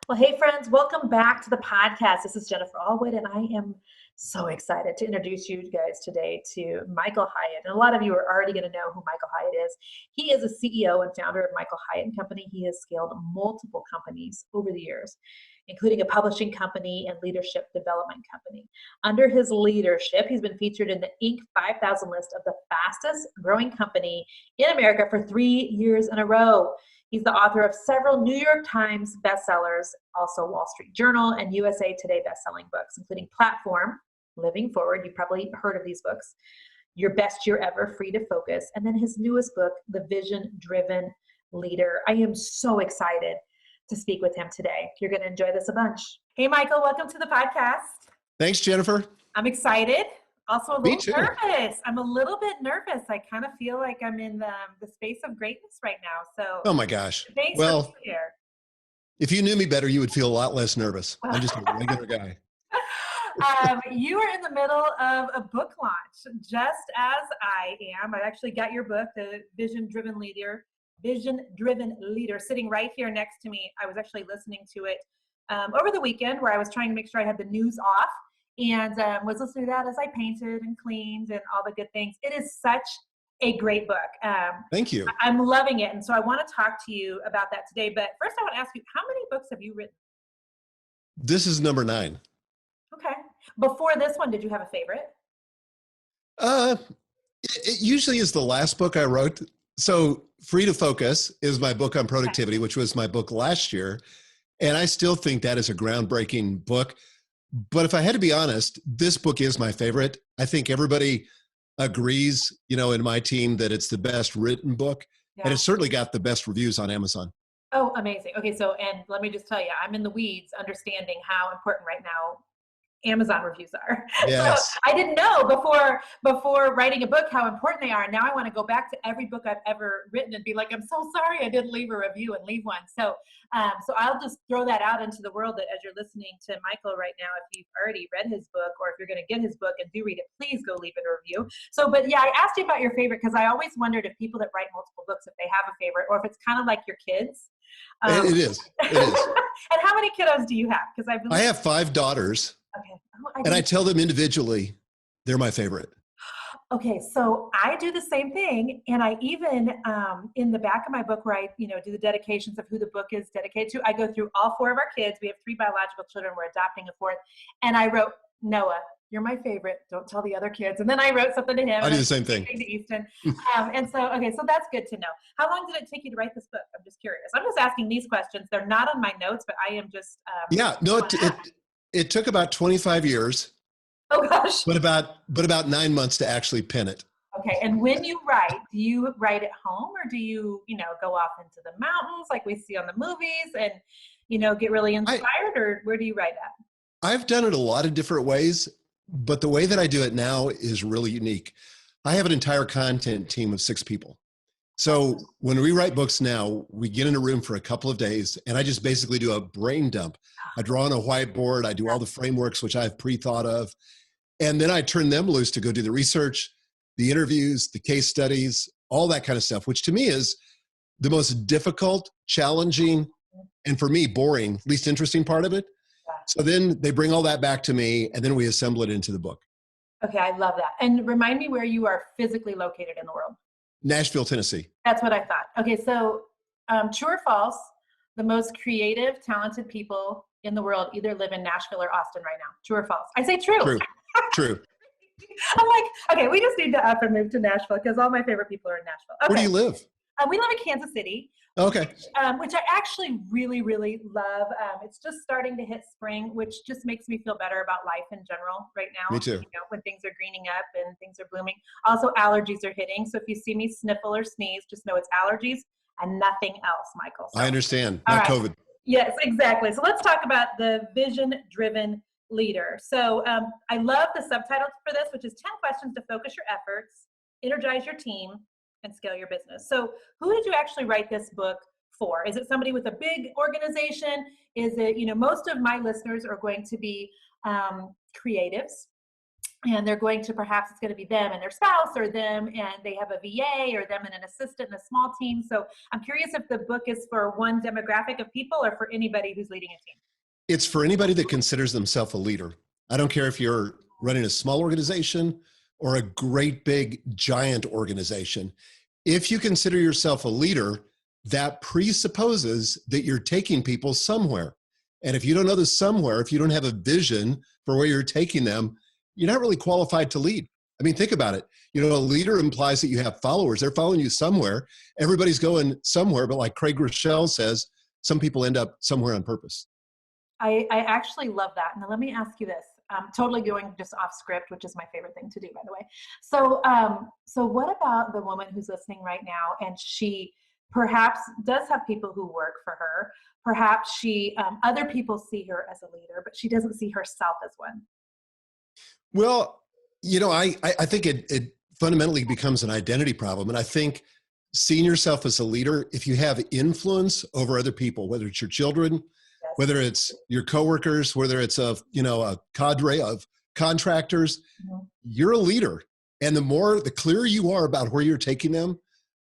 Well, hey, friends, welcome back to the podcast. This is Jennifer Allwood, and I am so excited to introduce you guys today to Michael Hyatt. And a lot of you are already going to know who Michael Hyatt is. He is a CEO and founder of Michael Hyatt Company. He has scaled multiple companies over the years, including a publishing company and leadership development company. Under his leadership, he's been featured in the Inc. 5000 list of the fastest growing company in America for 3 years in a row. He's the author of several New York Times bestsellers, also Wall Street Journal and USA Today bestselling books, including Platform, Living Forward. You've probably heard of these books. Your Best Year Ever, Free to Focus, and then his newest book, The Vision Driven Leader. I am so excited to speak with him today. You're going to enjoy this a bunch. Hey, Michael, welcome to the podcast. Thanks, Jennifer. I'm excited. Also a Me little too. nervous. I'm a little bit nervous. I kind of feel like I'm in the space of greatness right now. So, Oh my gosh. thanks Well, for being here. if you knew me better, you would feel a lot less nervous. I'm just a regular guy. You are in the middle of a book launch, just as I am. I actually got your book, The Vision Driven Leader, sitting right here next to me. I was actually listening to it over the weekend, where I was trying to make sure I had the news off, and was listening to that as I painted and cleaned and all the good things. It is such a great book. Thank you. I'm loving it. And so I want to talk to you about that today. But first I want to ask you, how many books have you written? This is number 9. Okay. Before this one, did you have a favorite? It usually is the last book I wrote. So Free to Focus is my book on productivity, which was my book last year. And I still think that is a groundbreaking book. But if I had to be honest, this book is my favorite. I think everybody agrees, in my team, that it's the best written book. Yeah. And it's certainly got the best reviews on Amazon. Oh, amazing. Okay. So, and let me just tell you, I'm in the weeds understanding how important right now Amazon reviews are. Yes. So I didn't know before writing a book how important they are. And now I want to go back to every book I've ever written and be like, I'm so sorry I didn't leave a review and leave one. So I'll just throw that out into the world, that as you're listening to Michael right now, if you've already read his book, or if you're going to get his book and do read it, please go leave it a review. So, but yeah, I asked you about your favorite because I always wondered if people that write multiple books, if they have a favorite, or if it's kind of like your kids. It is. It is. And how many kiddos do you have? Because I have 5 daughters. Okay. And I tell them individually, they're my favorite. Okay, so I do the same thing, and I even in the back of my book, where I do the dedications of who the book is dedicated to, I go through all 4 of our kids. We have 3 biological children. We're adopting a 4th, and I wrote, Noah, you're my favorite. Don't tell the other kids. And then I wrote something to him. I do the same thing. To Easton. And so, okay, so that's good to know. How long did it take you to write this book? I'm just curious. I'm just asking these questions. They're not on my notes, but I am just. It took about 25 years. Oh gosh. But about 9 months to actually pen it. Okay. And when you write, do you write at home, or do you, go off into the mountains like we see on the movies and, get really inspired, or where do you write at? I've done it a lot of different ways, but the way that I do it now is really unique. I have an entire content team of 6 people. So when we write books now, we get in a room for a couple of days, and I just basically do a brain dump. I draw on a whiteboard. I do all the frameworks, which I've pre-thought of. And then I turn them loose to go do the research, the interviews, the case studies, all that kind of stuff, which to me is the most difficult, challenging, and for me, boring, least interesting part of it. So then they bring all that back to me, and then we assemble it into the book. Okay, I love that. And remind me where you are physically located in the world. Nashville, Tennessee. That's what I thought. Okay, so true or false, the most creative, talented people in the world either live in Nashville or Austin right now. True or false? I say true. True. True. I'm like, okay, we just need to up and move to Nashville because all my favorite people are in Nashville. Okay. Where do you live? We live in Kansas City. Okay. Which I actually really, really love. It's just starting to hit spring, which just makes me feel better about life in general right now. Me too. When things are greening up and things are blooming. Also, allergies are hitting. So if you see me sniffle or sneeze, just know it's allergies and nothing else, Michael. So, I understand. Not COVID. Yes, exactly. So let's talk about the vision-driven leader. So I love the subtitle for this, which is 10 questions to focus your efforts, energize your team, and scale your business. So who did you actually write this book for? Is it somebody with a big organization? Is it, most of my listeners are going to be creatives, and they're going to, perhaps it's going to be them and their spouse, or them and they have a VA, or them and an assistant in a small team. So I'm curious if the book is for one demographic of people or for anybody who's leading a team. It's for anybody that considers themselves a leader. I don't care if you're running a small organization or a great big giant organization. If you consider yourself a leader, that presupposes that you're taking people somewhere. And if you don't know the somewhere, if you don't have a vision for where you're taking them, you're not really qualified to lead. I mean, think about it. You know, a leader implies that you have followers. They're following you somewhere. Everybody's going somewhere. But like Craig Rochelle says, some people end up somewhere on purpose. I actually love that. Now, let me ask you this. I'm totally going just off script, which is my favorite thing to do, by the way. So what about the woman who's listening right now, and she perhaps does have people who work for her. Perhaps she, other people see her as a leader, but she doesn't see herself as one. Well, you know, I think it fundamentally becomes an identity problem. And I think seeing yourself as a leader, if you have influence over other people, whether it's your children, Yes. whether it's your coworkers, whether it's a cadre of contractors, you're a leader. And the clearer you are about where you're taking them,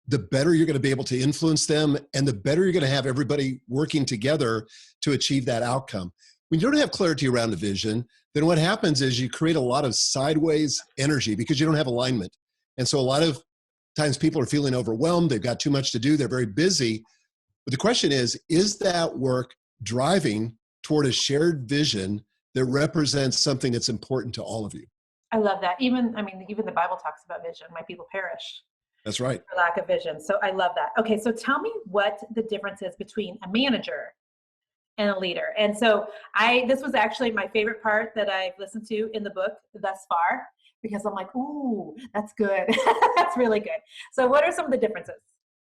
the better you're going to be able to influence them, and the better you're going to have everybody working together to achieve that outcome. When you don't have clarity around the vision, then what happens is you create a lot of sideways energy because you don't have alignment. And so a lot of times people are feeling overwhelmed. They've got too much to do. They're very busy. But the question is that work driving toward a shared vision that represents something that's important to all of you? I love that. Even the Bible talks about vision. My people perish. That's right. For lack of vision. So I love that. Okay, so tell me what the difference is between a manager and a leader. And so this was actually my favorite part that I've listened to in the book thus far, because I'm like, ooh, that's good. That's really good. So what are some of the differences?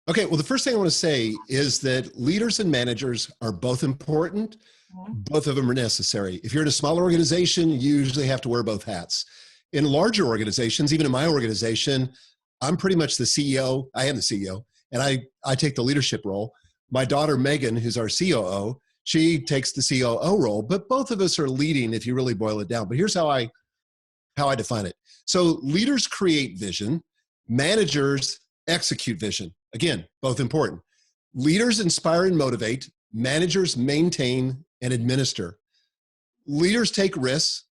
Okay, well, the first thing I want to say is that leaders and managers are both important. Both of them are necessary. If you're in a smaller organization, you usually have to wear both hats. In larger organizations, even in my organization, I'm pretty much the CEO. I am the CEO, and I take the leadership role. My daughter, Megan, who's our COO, she takes the COO role, but both of us are leading if you really boil it down. But here's how I define it. So leaders create vision, managers execute vision. Again, both important. Leaders inspire and motivate, managers maintain and administer. Leaders take risks,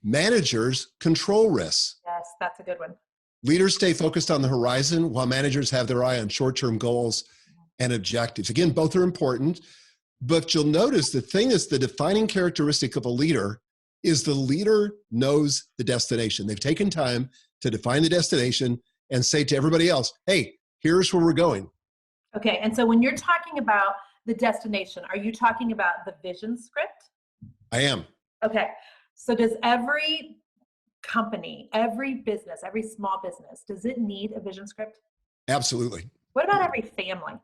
managers control risks. Yes, that's a good one. Leaders stay focused on the horizon while managers have their eye on short-term goals and objectives. Again, both are important, but you'll notice the thing is the defining characteristic of a leader is the leader knows the destination. They've taken time to define the destination and say to everybody else, hey, here's where we're going. Okay, and so when you're talking about the destination, are you talking about the vision script? I am. Okay, so does every company, every business, every small business, does it need a vision script? Absolutely. What about every family?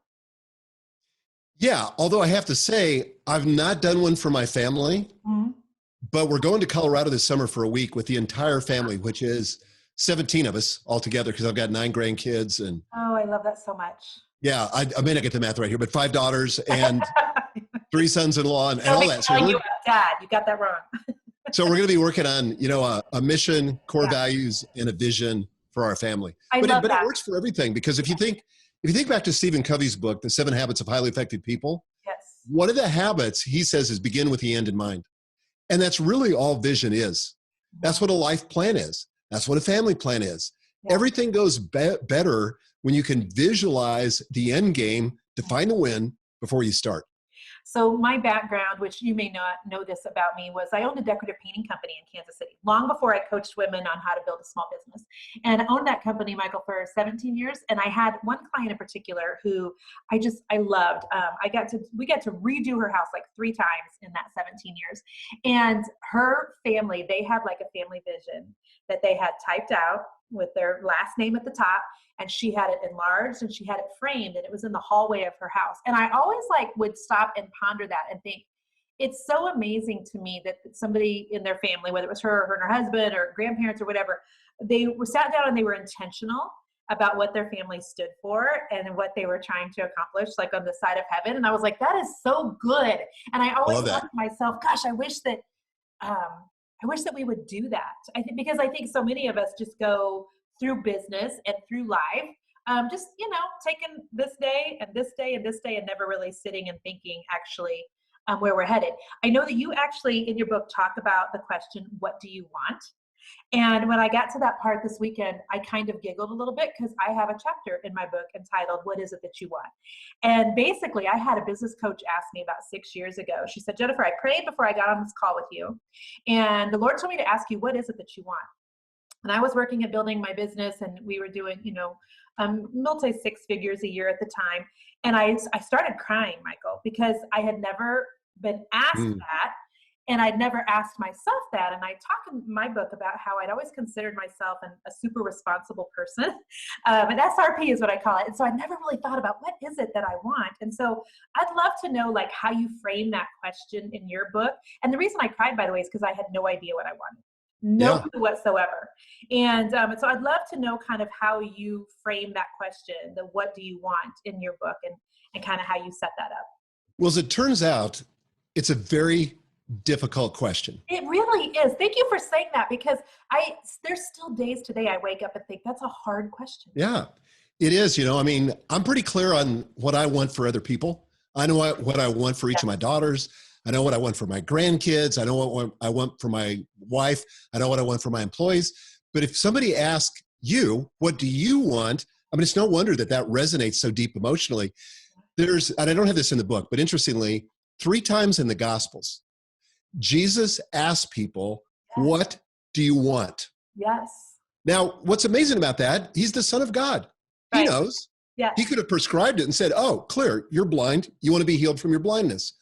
Yeah, although I have to say, I've not done one for my family, but we're going to Colorado this summer for a week with the entire family, which is 17 of us all together because I've got 9 grandkids. And oh, I love that so much. Yeah, I may not get the math right here, but 5 daughters and 3 sons-in-law and all that. So you Dad, you got that wrong. So we're going to be working on, a mission, core values, and a vision for our family. But it works for everything, because if you think back to Stephen Covey's book, The 7 Habits of Highly Effective People, yes, one of the habits he says is begin with the end in mind. And that's really all vision is. That's what a life plan is. That's what a family plan is. Yeah. Everything goes better when you can visualize the end game, define the win before you start. So my background, which you may not know this about me, was I owned a decorative painting company in Kansas City, long before I coached women on how to build a small business. And I owned that company, Michael, for 17 years. And I had one client in particular who I loved. We got to redo her house like 3 times in that 17 years. And her family, they had like a family vision that they had typed out with their last name at the top. And she had it enlarged and she had it framed, and it was in the hallway of her house. And I always would stop and ponder that and think, it's so amazing to me that somebody in their family, whether it was her and her husband or grandparents or whatever, they were sat down and they were intentional about what their family stood for and what they were trying to accomplish, like on the side of heaven. And I was like, that is so good. And I always thought to myself, gosh, I wish that I wish that we would do that. I think because I think so many of us just go through business and through life, just taking this day and this day and this day, and never really sitting and thinking actually where we're headed. I know that you actually in your book talk about the question, "What do you want?" And when I got to that part this weekend, I kind of giggled a little bit because I have a chapter in my book entitled, "What is it that you want?" And basically, I had a business coach ask me about 6 years ago. She said, "Jennifer, I prayed before I got on this call with you. And the Lord told me to ask you, what is it that you want?" And I was working at building my business, and we were doing, multi six figures a year at the time. And I started crying, Michael, because I had never been asked Mm. that. And I'd never asked myself that. And I talk in my book about how I'd always considered myself a super responsible person. And SRP is what I call it. And so I never really thought about what is it that I want. And so I'd love to know like how you frame that question in your book. And the reason I cried, by the way, is because I had no idea what I wanted. No Yeah. clue whatsoever. And so I'd love to know kind of how you frame that question, the what do you want in your book, and kind of how you set that up. Well, as it turns out, it's a very difficult question. It really is. Thank you for saying that, because there's still days today I wake up and think that's a hard question. Yeah, it is. I mean, I'm pretty clear on what I want for other people. I know what I want for each of my daughters. I know what I want for my grandkids. I know what I want for my wife. I know what I want for my employees. But if somebody asks you, what do you want? I mean, it's no wonder that resonates so deep emotionally. And I don't have this in the book, but interestingly, 3 times in the Gospels, Jesus asked people, Yes. what do you want? Yes. Now, what's amazing about that, he's the Son of God. He Right. knows. Yes. He could have prescribed it and said, oh, clear, you're blind. You want to be healed from your blindness.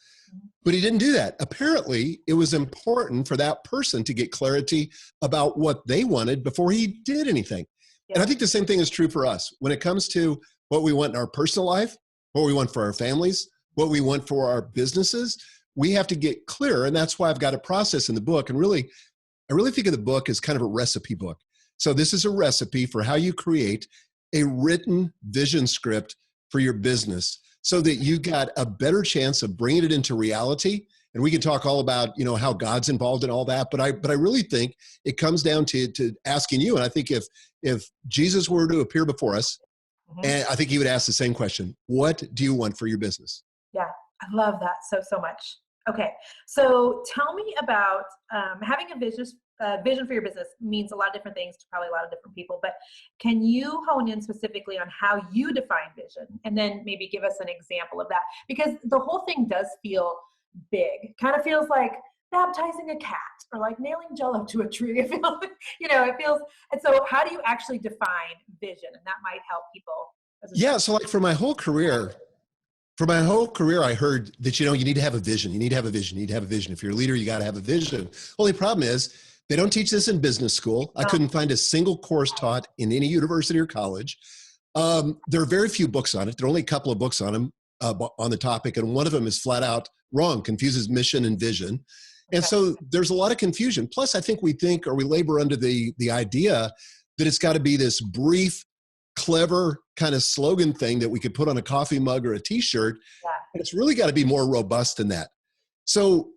But he didn't do that. Apparently, it was important for that person to get clarity about what they wanted before he did anything. Yes. And I think the same thing is true for us. When it comes to what we want in our personal life, what we want for our families, what we want for our businesses, we have to get clear. And that's why I've got a process in the book. And really, I really think of the book as kind of a recipe book. So this is a recipe for how you create a written vision script for your business so that you got a better chance of bringing it into reality. And we can talk all about, how God's involved in all that. But I really think it comes down to asking you. And I think if Jesus were to appear before us, and I think he would ask the same question, what do you want for your business? Yeah, I love that so much. Okay, so tell me about having a vision for your business means a lot of different things to probably a lot of different people, but can you hone in specifically on how you define vision, and then maybe give us an example of that? Because the whole thing does feel big, kind of feels like baptizing a cat or like nailing jello to a tree. It feels, and so how do you actually define vision? And that might help people. Yeah, so like for my whole career, I heard that, you need to have a vision. You need to have a vision. You need to have a vision. If you're a leader, you got to have a vision. Only problem is they don't teach this in business school. I couldn't find a single course taught in any university or college. There are very few books on it. There are only a couple of books on them, on the topic. And one of them is flat out wrong, confuses mission and vision. And so there's a lot of confusion. Plus, I think we labor under the idea that it's got to be this brief, clever kind of slogan thing that we could put on a coffee mug or a t-shirt. Yeah. And it's really got to be more robust than that. So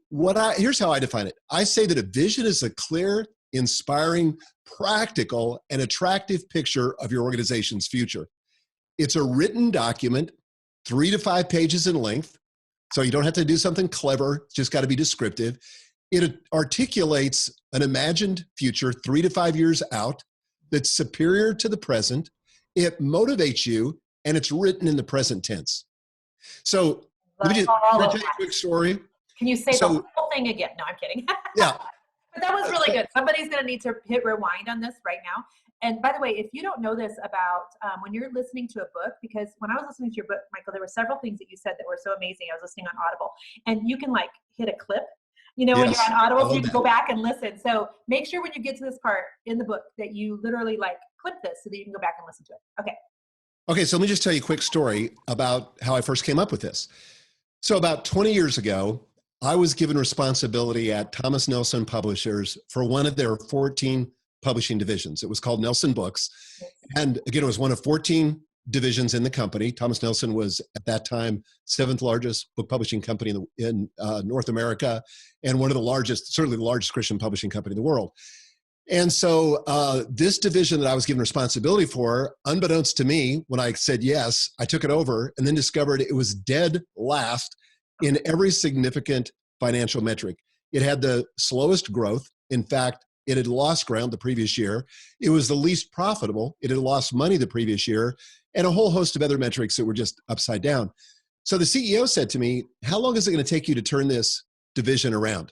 here's how I define it. I say that a vision is a clear, inspiring, practical, and attractive picture of your organization's future. It's a written document, 3 to 5 pages in length. So you don't have to do something clever. It's just got to be descriptive. It articulates an imagined future 3 to 5 years out that's superior to the present. It motivates you, and it's written in the present tense. So let me tell you a quick story. Can you say the whole thing again? No, I'm kidding. Yeah. But that was really good. Somebody's going to need to hit rewind on this right now. And by the way, if you don't know this about when you're listening to a book, because when I was listening to your book, Michael, there were several things that you said that were so amazing. I was listening on Audible, and you can like hit a clip, when you're on Audible, so you can go back and listen. So make sure when you get to this part in the book that you literally like clip this so that you can go back and listen to it. Okay, so let me just tell you a quick story about how I first came up with this. So about 20 years ago, I was given responsibility at Thomas Nelson Publishers for one of their 14 publishing divisions. It was called Nelson Books. And again, it was one of 14 divisions in the company. Thomas Nelson was at that time seventh largest book publishing company in North America, and one of the largest, certainly the largest Christian publishing company in the world. And so this division that I was given responsibility for, unbeknownst to me, when I said yes, I took it over and then discovered it was dead last in every significant financial metric. It had the slowest growth. In fact, it had lost ground the previous year. It was the least profitable. It had lost money the previous year, and a whole host of other metrics that were just upside down. So the CEO said to me, how long is it going to take you to turn this division around?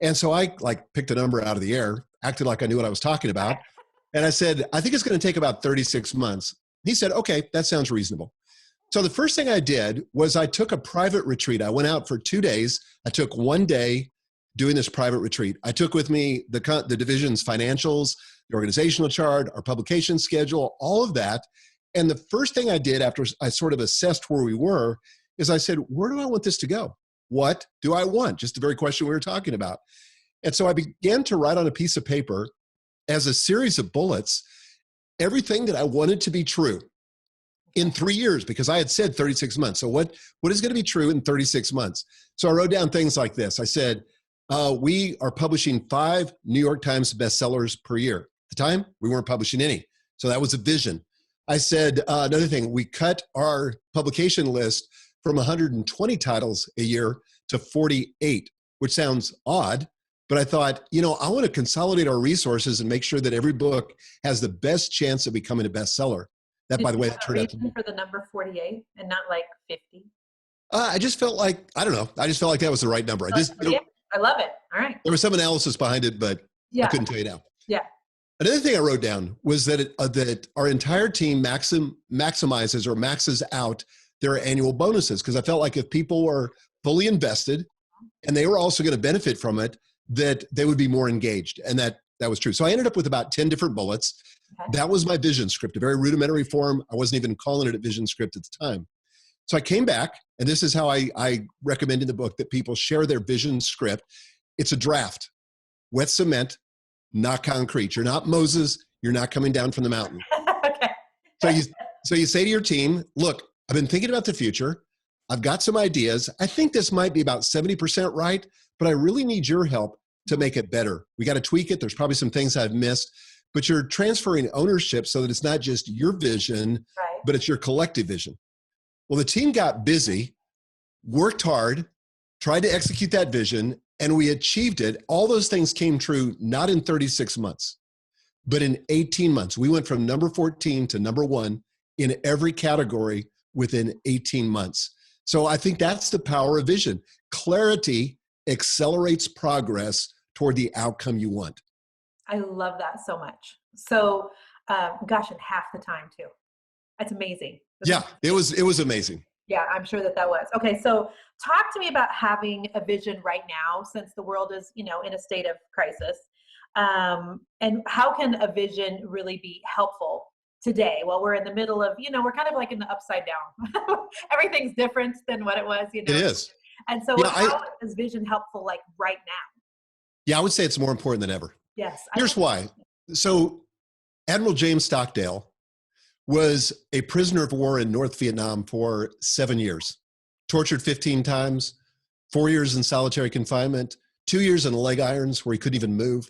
And so I picked a number out of the air, acted like I knew what I was talking about. And I said, I think it's going to take about 36 months. He said, okay, that sounds reasonable. So the first thing I did was I took a private retreat. I went out for 2 days. I took 1 day doing this private retreat. I took with me the division's financials, the organizational chart, our publication schedule, all of that. And the first thing I did after I sort of assessed where we were is I said, where do I want this to go? What do I want? Just the very question we were talking about. And so I began to write on a piece of paper as a series of bullets, everything that I wanted to be true in 3 years, because I had said 36 months. So what is going to be true in 36 months? So I wrote down things like this. I said, we are publishing 5 New York Times bestsellers per year. At the time, we weren't publishing any. So that was a vision. I said, another thing, we cut our publication list from 120 titles a year to 48, which sounds odd, but I thought, I want to consolidate our resources and make sure that every book has the best chance of becoming a bestseller. That, by the way, that turned out to be for the number 48 and not like 50. I just felt like, I don't know. I just felt like that was the right number. I love it. All right. There was some analysis behind it, but I couldn't tell you now. Yeah. Another thing I wrote down was that that our entire team maximizes or maxes out their annual bonuses, because I felt like if people were fully invested and they were also going to benefit from it, that they would be more engaged. And that was true. So I ended up with about 10 different bullets. Okay. That was my vision script, a very rudimentary form. I wasn't even calling it a vision script at the time. So I came back, and this is how I recommend in the book that people share their vision script. It's a draft, wet cement, not concrete. You're not Moses. You're not coming down from the mountain. Okay. So you say to your team, look, I've been thinking about the future. I've got some ideas. I think this might be about 70% right, but I really need your help to make it better. We got to tweak it. There's probably some things I've missed, but you're transferring ownership so that it's not just your vision, right, but it's your collective vision. Well, the team got busy, worked hard, tried to execute that vision, and we achieved it. All those things came true, not in 36 months, but in 18 months. We went from number 14 to number 1 in every category within 18 months. So I think that's the power of vision. Clarity accelerates progress toward the outcome you want. I love that so much. So, gosh, in half the time too. That's amazing. It was amazing. Yeah, I'm sure that was. Okay, so talk to me about having a vision right now, since the world is, in a state of crisis. And how can a vision really be helpful today? Well, we're in the middle of, we're kind of like in the upside down. Everything's different than what it was, It is. And so how is vision helpful like right now? Yeah, I would say it's more important than ever. Yes. Here's why. So Admiral James Stockdale was a prisoner of war in North Vietnam for 7 years, tortured 15 times, 4 years in solitary confinement, 2 years in leg irons where he couldn't even move.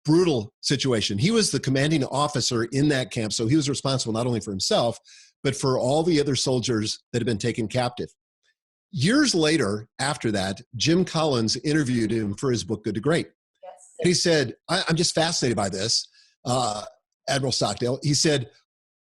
Brutal situation. He was the commanding officer in that camp, so he was responsible not only for himself, but for all the other soldiers that had been taken captive. Years later, after that, Jim Collins interviewed him for his book, Good to Great. Yes. And he said, I'm just fascinated by this, Admiral Stockdale. He said,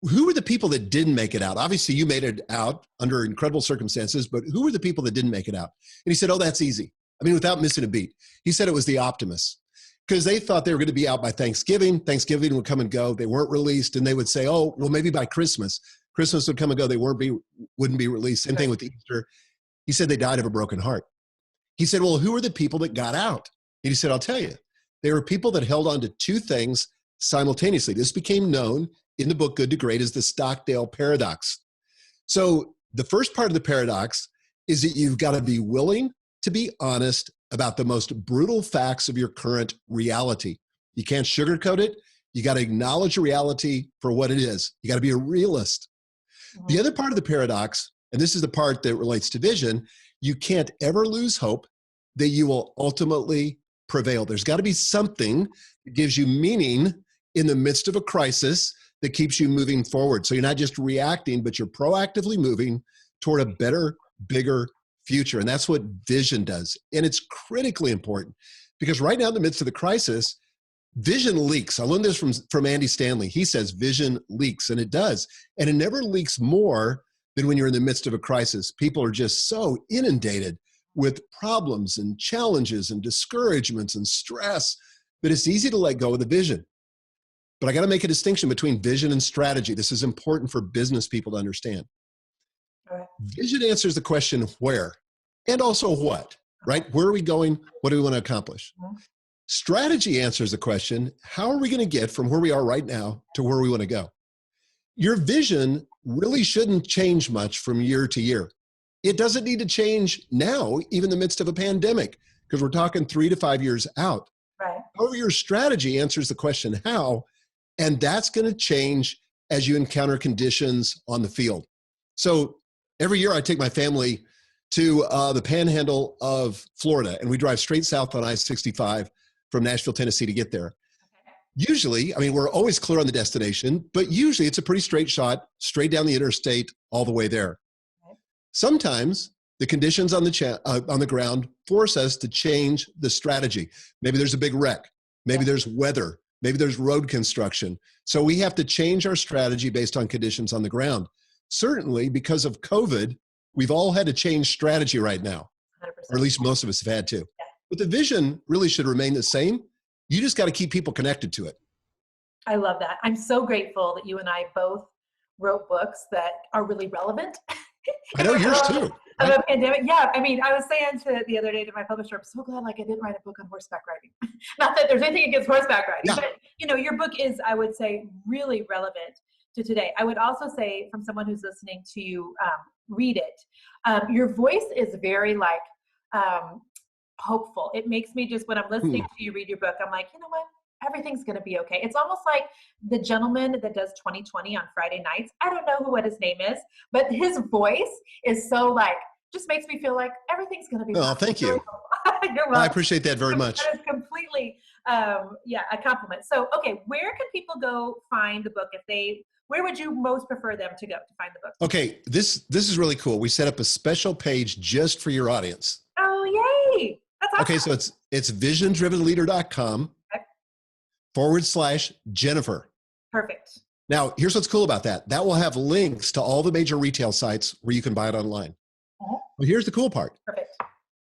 who were the people that didn't make it out? Obviously, you made it out under incredible circumstances, but who were the people that didn't make it out? And he said, oh, that's easy. I mean, without missing a beat. He said it was the optimists, because they thought they were going to be out by Thanksgiving. Thanksgiving would come and go. They weren't released, and they would say, oh, well, maybe by Christmas. Christmas would come and go. They wouldn't be released. Same thing with Easter. He said they died of a broken heart. He said, well, who are the people that got out? And he said, I'll tell you. They were people that held on to 2 things simultaneously. This became known in the book Good to Great as the Stockdale paradox. So the first part of the paradox is that you've got to be willing to be honest about the most brutal facts of your current reality. You can't sugarcoat it. You got to acknowledge reality for what it is. You got to be a realist. The Mhm. other part of the paradox, and this is the part that relates to vision, you can't ever lose hope that you will ultimately prevail. There's got to be something that gives you meaning in the midst of a crisis that keeps you moving forward. So you're not just reacting, but you're proactively moving toward a better, bigger future. And that's what vision does. And it's critically important because right now in the midst of the crisis, vision leaks. I learned this from Andy Stanley. He says vision leaks, and it does. And it never leaks more than when you're in the midst of a crisis. People are just so inundated with problems and challenges and discouragements and stress that it's easy to let go of the vision. But I got to make a distinction between vision and strategy. This is important for business people to understand. All right. Vision answers the question where and also what, right? Where are we going? What do we want to accomplish? Mhm. Strategy answers the question, how are we going to get from where we are right now to where we want to go? Your vision really shouldn't change much from year to year. It doesn't need to change now, even in the midst of a pandemic, because we're talking 3 to 5 years out. Right. However, your strategy answers the question how, and that's going to change as you encounter conditions on the field. So every year I take my family to the panhandle of Florida, and we drive straight south on I-65 from Nashville, Tennessee to get there. Okay. Usually, I mean, we're always clear on the destination, but usually it's a pretty straight shot, straight down the interstate all the way there. Right. Sometimes the conditions on the ground force us to change the strategy. Maybe there's a big wreck. Maybe there's weather. Maybe there's road construction. So we have to change our strategy based on conditions on the ground. Certainly, because of COVID, we've all had to change strategy right now, 100%. or at least most of us have had to. Yeah. But the vision really should remain the same. You just got to keep people connected to it. I love that. I'm so grateful that you and I both wrote books that are really relevant. I know yours too. Of Right? a pandemic. Yeah. I mean, I was saying to the other day to my publisher, I'm so glad like I didn't write a book on horseback riding. Not that there's anything against horseback riding, Yeah. but you know, your book is, I would say, really relevant to today. I would also say from someone who's listening to you read it, your voice is very like hopeful. It makes me just, when I'm listening to you read your book, I'm like, you know what? Everything's going to be okay. It's almost like the gentleman that does 2020 on Friday nights. I don't know what his name is, but his voice is so like, just makes me feel like everything's going to be Oh, fine. thank you. You're welcome. I appreciate that very much. That is completely, yeah, a compliment. So, okay, where can people go find the book where would you most prefer them to go to find the book? Okay, this is really cool. We set up a special page just for your audience. Oh, yay. That's awesome. Okay, so it's visiondrivenleader.com /Jennifer. Perfect. Now, here's what's cool about that. That will have links to all the major retail sites where you can buy it online. But here's the cool part. Perfect.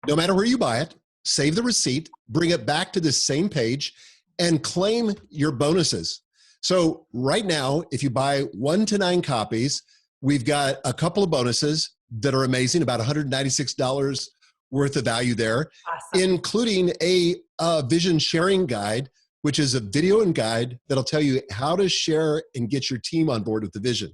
No matter where you buy it, save the receipt, bring it back to this same page, and claim your bonuses. So right now, if you buy 1 to 9 copies, we've got a couple of bonuses that are amazing, about $196 worth of value there, Awesome. including a vision sharing guide, which is a video and guide that'll tell you how to share and get your team on board with the vision.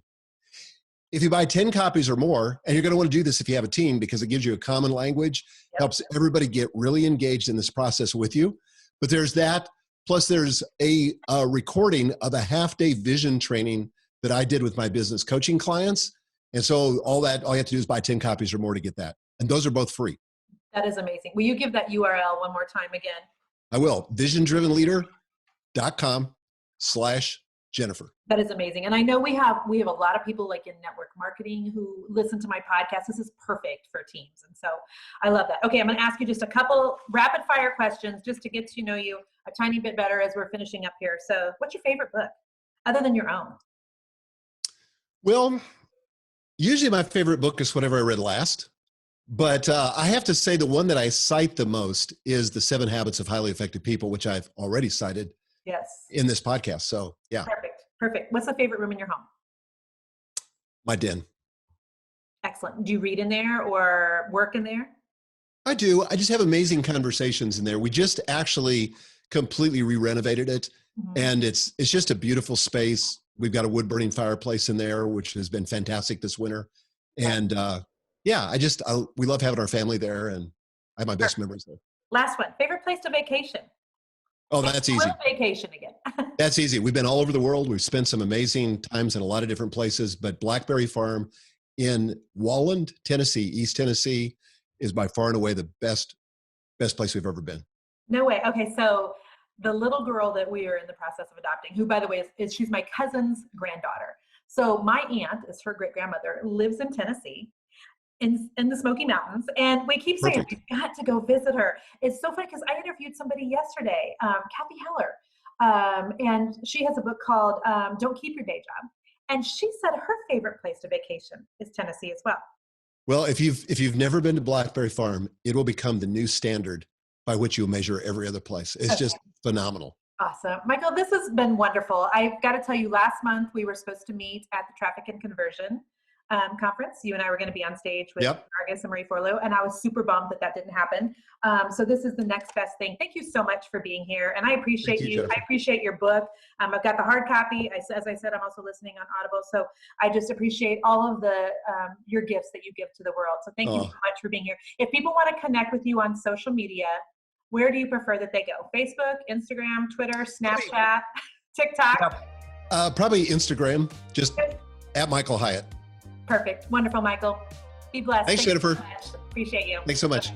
If you buy 10 copies or more, and you're going to want to do this if you have a team because it gives you a common language, helps everybody get really engaged in this process with you. But there's that. Plus, there's a recording of a half-day vision training that I did with my business coaching clients. And so all you have to do is buy 10 copies or more to get that. And those are both free. That is amazing. Will you give that URL one more time again? I will. visiondrivenleader.com /Jennifer. That is amazing. And I know we have a lot of people like in network marketing who listen to my podcast. This is perfect for teams. And so I love that. Okay, I'm going to ask you just a couple rapid fire questions just to get to know you a tiny bit better as we're finishing up here. So what's your favorite book other than your own? Well, usually my favorite book is whatever I read last. But I have to say the one that I cite the most is The 7 Habits of Highly Effective People, which I've already cited in this podcast. So yeah. Perfect. What's the favorite room in your home? My den. Excellent. Do you read in there or work in there? I do. I just have amazing conversations in there. We just actually completely re-renovated it. And it's just a beautiful space. We've got a wood burning fireplace in there, which has been fantastic this winter. And yeah, we love having our family there, and I have my best memories there. Last one, favorite place to vacation? Oh, that's easy. Vacation again. That's easy. We've been all over the world. We've spent some amazing times in a lot of different places, but Blackberry Farm in Walland, Tennessee, East Tennessee, is by far and away the best place we've ever been. No way. Okay, so the little girl that we are in the process of adopting, who by the way she's my cousin's granddaughter. So my aunt is her great grandmother, lives in Tennessee. In the Smoky Mountains, and we keep saying we've got to go visit her. It's so funny because I interviewed somebody yesterday, Kathy Heller, and she has a book called Don't Keep Your Day Job, and she said her favorite place to vacation is Tennessee as well. Well, if you've never been to Blackberry Farm, it will become the new standard by which you'll measure every other place. It's just phenomenal. Awesome. Michael, this has been wonderful. I've got to tell you, last month we were supposed to meet at the Traffic and Conversion conference. You and I were going to be on stage with Vargas and Marie Forleo, and I was super bummed that didn't happen. So this is the next best thing. Thank you so much for being here, and I appreciate you. I appreciate your book. I've got the hard copy. As I said, I'm also listening on Audible, so I just appreciate all of the your gifts that you give to the world. So thank you so much for being here. If people want to connect with you on social media, where do you prefer that they go? Facebook, Instagram, Twitter, Snapchat, TikTok? Probably Instagram, just at Michael Hyatt. Perfect. Wonderful, Michael. Be blessed. Thanks, Jennifer. So appreciate you. Thanks so much.